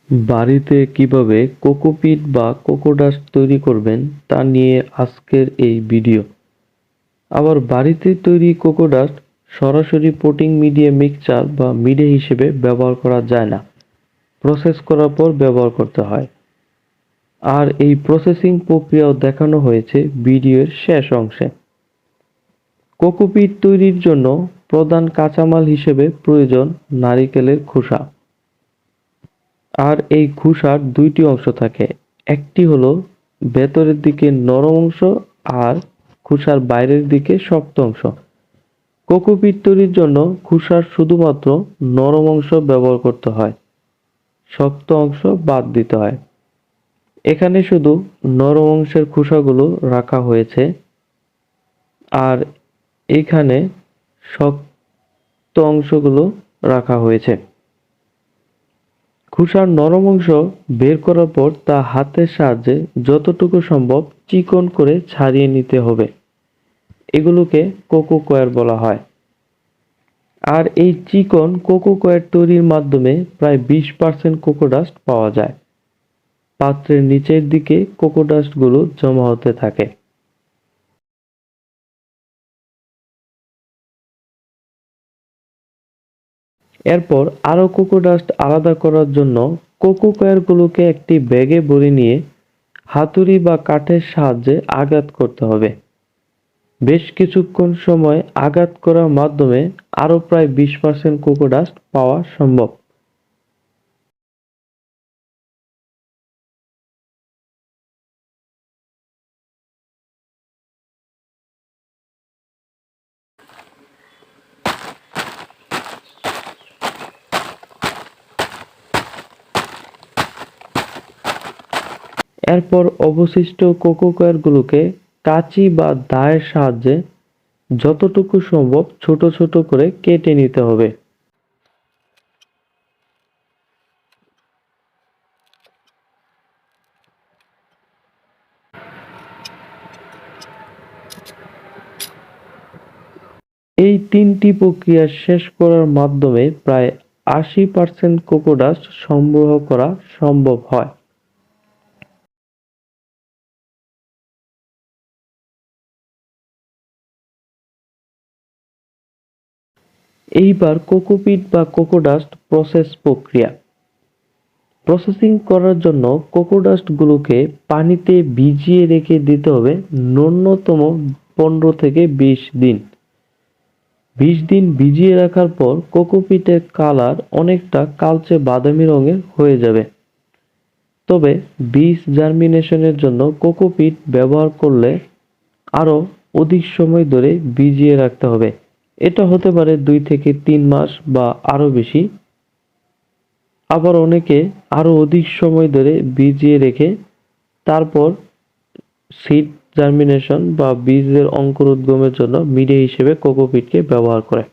বাড়িতে কিভাবে কোকোপিট বা কোকোডাস্ট তৈরি করবেন তা নিয়ে আজকের এই ভিডিও। আবার বাড়িতে তৈরি কোকোডাস্ট সরাসরি পটিং মিডিয়া মিক্সচার বা মিডিয়া হিসেবে ব্যবহার করা যায় না, প্রসেস করার পর ব্যবহার করতে হয়। আর এই প্রসেসিং প্রক্রিয়াও দেখানো হয়েছে ভিডিওর শেষ অংশে। কোকোপিট তৈরির জন্য প্রধান কাঁচামাল হিসেবে প্রয়োজন নারিকেলের খোসা। আর এই খোসার দুইটি অংশ থাকে, একটি হলো ভেতরের দিকে নরম অংশ আর খোসার বাইরের দিকে শক্ত অংশ। কোকোপিট তৈরির জন্য খোসার শুধুমাত্র নরম অংশ ব্যবহার করতে হয়, শক্ত অংশ বাদ দিতে হয়। এখানে শুধু নরম অংশের খোসাগুলো রাখা হয়েছে, আর এখানে শক্ত অংশগুলো রাখা হয়েছে। খোসার নরম অংশ বের করার পর তা হাতের সাহায্যে যতটুকু সম্ভব চিকন করে ছাড়িয়ে নিতে হবে। এগুলোকে কোকো কয়ার বলা হয়। আর এই চিকন কোকো কয়ার তৈরির মাধ্যমে প্রায় 20% কোকোডাস্ট পাওয়া যায়। পাত্রের নিচের দিকে কোকোডাস্টগুলো জমা হতে থাকে। এরপর আরও কোকোডাস্ট আলাদা করার জন্য কোকো কয়ারগুলোকে একটি ব্যাগে ভরে নিয়ে হাতুড়ি বা কাঠের সাহায্যে আঘাত করতে হবে। বেশ কিছুক্ষণ সময় আঘাত করার মাধ্যমে আরও প্রায় 20% কোকোডাস্ট পাওয়া সম্ভব। এরপর অবশিষ্ট কোকো কয়ারগুলোকে কাঁচি বা দায়ের সাহায্যে যতটুকু সম্ভব ছোট ছোট করে কেটে নিতে হবে। এই তিনটি প্রক্রিয়া শেষ করার মাধ্যমে প্রায় 80% কোকোডাস্ট সংগ্রহ করা সম্ভব হয়। এইবার কোকোপিট বা কোকোডাস্ট প্রসেস প্রক্রিয়া। প্রসেসিং করার জন্য কোকোডাস্টগুলোকে পানিতে ভিজিয়ে রেখে দিতে হবে ন্যূনতম 15 থেকে 20 দিন। 20 দিন ভিজিয়ে রাখার পর কোকোপিটের কালার অনেকটা কালচে বাদামি রঙের হয়ে যাবে। তবে বীজ জার্মিনেশনের জন্য কোকোপিট ব্যবহার করলে আরও অধিক সময় ধরে ভিজিয়ে রাখতে হবে। এটা হতে পারে 2 থেকে 3 মাস বা আরও বেশি। আবার অনেকে আরও অধিক সময় ধরে ভিজিয়ে রেখে তারপর সিড জার্মিনেশন বা বীজের অঙ্কুরোদ্গমের জন্য মিডিয়া হিসেবে কোকোপিটকে ব্যবহার করে।